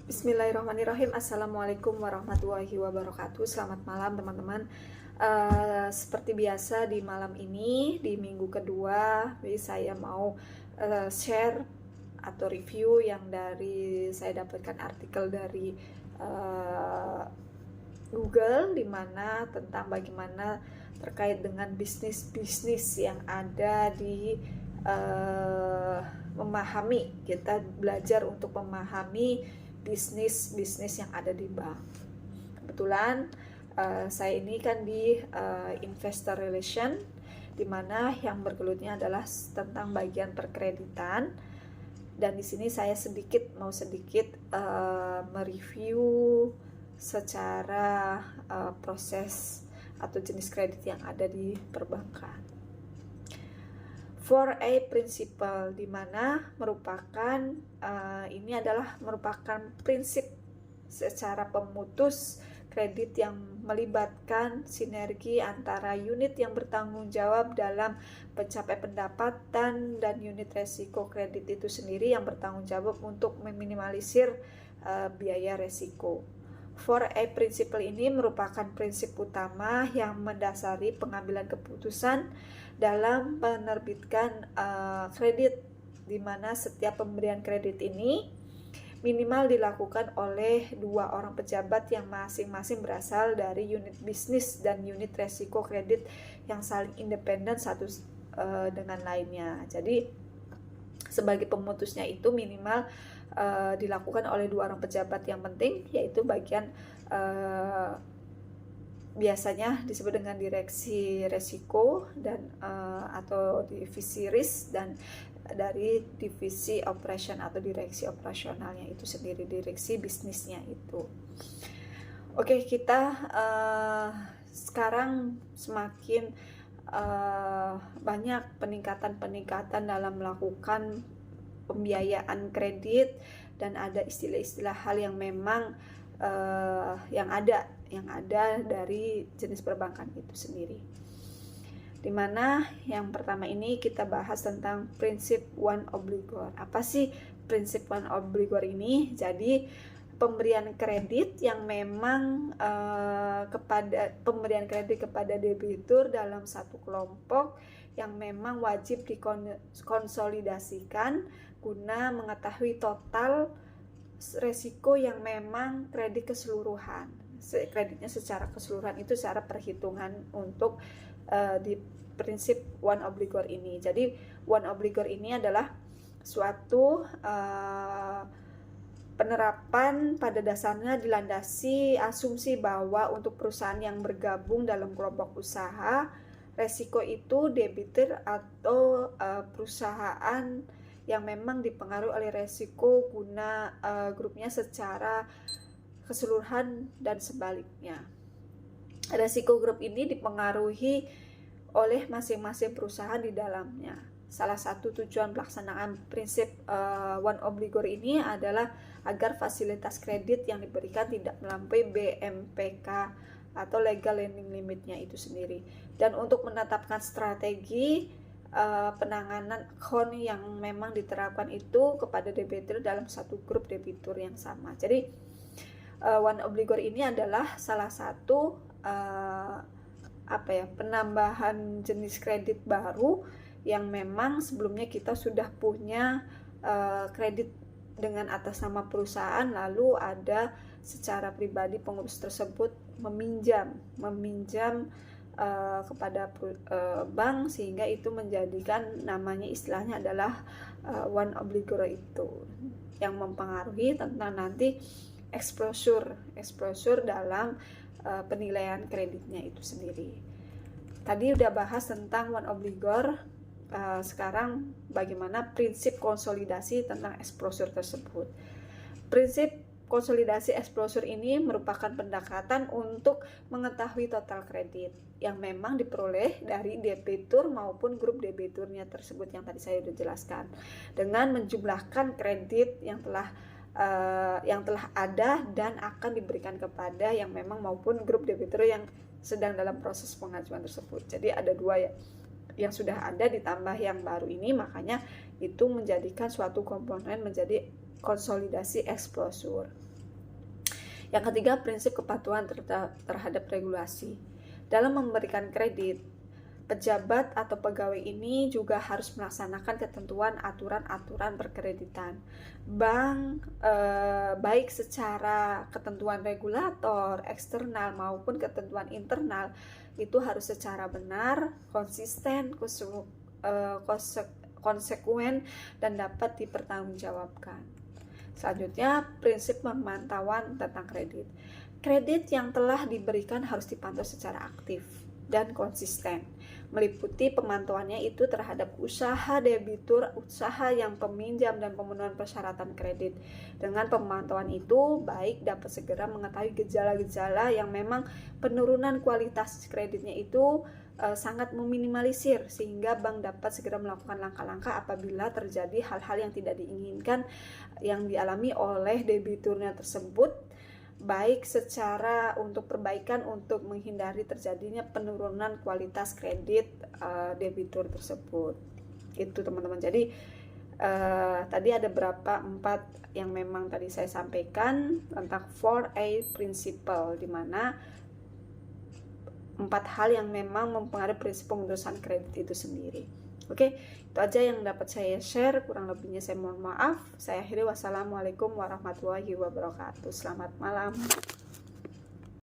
Bismillahirrahmanirrahim. Assalamualaikum warahmatullahi wabarakatuh. Selamat malam teman-teman. Seperti biasa di malam ini, di minggu kedua, saya mau share atau review yang saya dapatkan artikel dari Google, di mana tentang bagaimana terkait dengan bisnis-bisnis yang ada di kita belajar untuk memahami bisnis-bisnis yang ada di bank. Kebetulan saya ini kan di investor relation, di mana yang bergelutnya adalah tentang bagian perkreditan, dan di sini saya mau sedikit mereview secara proses atau jenis kredit yang ada di perbankan. For a principle, di mana merupakan ini adalah merupakan prinsip secara pemutus kredit yang melibatkan sinergi antara unit yang bertanggung jawab dalam mencapai pendapatan dan unit resiko kredit itu sendiri yang bertanggung jawab untuk meminimalisir biaya resiko. For a principle ini merupakan prinsip utama yang mendasari pengambilan keputusan dalam menerbitkan kredit, di mana setiap pemberian kredit ini minimal dilakukan oleh dua orang pejabat yang masing-masing berasal dari unit bisnis dan unit resiko kredit yang saling independen satu dengan lainnya. Jadi sebagai pemutusnya itu minimal dilakukan oleh dua orang pejabat yang penting, yaitu bagian biasanya disebut dengan direksi resiko dan atau divisi risk, dan dari divisi operation atau direksi operasionalnya itu sendiri, direksi bisnisnya itu. Oke, kita sekarang semakin banyak peningkatan dalam melakukan pembiayaan kredit, dan ada istilah-istilah hal yang memang yang ada dari jenis perbankan itu sendiri. Dimana yang pertama ini kita bahas tentang prinsip one obligor. Apa sih prinsip one obligor ini? Jadi pemberian kredit yang memang pemberian kredit kepada debitur dalam satu kelompok yang memang wajib dikonsolidasikan guna mengetahui total resiko yang memang kreditnya secara keseluruhan itu secara perhitungan untuk di prinsip one obligor ini. Jadi one obligor ini adalah suatu penerapan pada dasarnya dilandasi asumsi bahwa untuk perusahaan yang bergabung dalam kelompok usaha, resiko itu debitur atau perusahaan yang memang dipengaruhi oleh resiko guna grupnya secara keseluruhan dan sebaliknya. Resiko grup ini dipengaruhi oleh masing-masing perusahaan di dalamnya. Salah satu tujuan pelaksanaan prinsip one obligor ini adalah agar fasilitas kredit yang diberikan tidak melampaui BMPK atau legal lending limitnya itu sendiri. Dan untuk menetapkan strategi penanganan account yang memang diterapkan itu kepada debitur dalam satu grup debitur yang sama. Jadi one obligor ini adalah salah satu penambahan jenis kredit baru yang memang sebelumnya kita sudah punya kredit dengan atas nama perusahaan, lalu ada secara pribadi pengurus tersebut meminjam kepada bank, sehingga itu menjadikan namanya istilahnya adalah one obligor itu, yang mempengaruhi tentang nanti exposure dalam penilaian kreditnya itu sendiri. Tadi udah bahas tentang one obligor, sekarang bagaimana prinsip konsolidasi tentang exposure tersebut. Prinsip konsolidasi exposure ini merupakan pendekatan untuk mengetahui total kredit yang memang diperoleh dari debitur maupun grup debiturnya tersebut yang tadi saya sudah jelaskan, dengan menjumlahkan kredit yang telah ada dan akan diberikan kepada yang memang maupun grup debitur yang sedang dalam proses pengajuan tersebut. Jadi ada dua ya, yang sudah ada ditambah yang baru ini, makanya itu menjadikan suatu komponen menjadi konsolidasi exposure. Yang ketiga, prinsip kepatuhan terhadap regulasi. Dalam memberikan kredit, pejabat atau pegawai ini juga harus melaksanakan ketentuan aturan-aturan berkreditan. Bank baik secara ketentuan regulator eksternal maupun ketentuan internal itu harus secara benar, konsisten, konsekuen, dan dapat dipertanggungjawabkan. Selanjutnya, prinsip pemantauan tentang kredit. Kredit yang telah diberikan harus dipantau secara aktif dan konsisten, meliputi pemantauannya itu terhadap usaha debitur, usaha yang peminjam, dan pemenuhan persyaratan kredit. Dengan pemantauan itu, baik dapat segera mengetahui gejala-gejala yang memang penurunan kualitas kreditnya itu sangat meminimalisir, sehingga bank dapat segera melakukan langkah-langkah apabila terjadi hal-hal yang tidak diinginkan yang dialami oleh debiturnya tersebut, baik secara untuk perbaikan untuk menghindari terjadinya penurunan kualitas kredit debitur tersebut. Itu teman-teman. Jadi tadi ada 4 yang memang tadi saya sampaikan tentang 4A principle, di mana 4 hal yang memang mempengaruhi prinsip pemutusan kredit itu sendiri. Oke, itu aja yang dapat saya share. Kurang lebihnya saya mohon maaf. Saya akhiri. Wassalamualaikum warahmatullahi wabarakatuh. Selamat malam.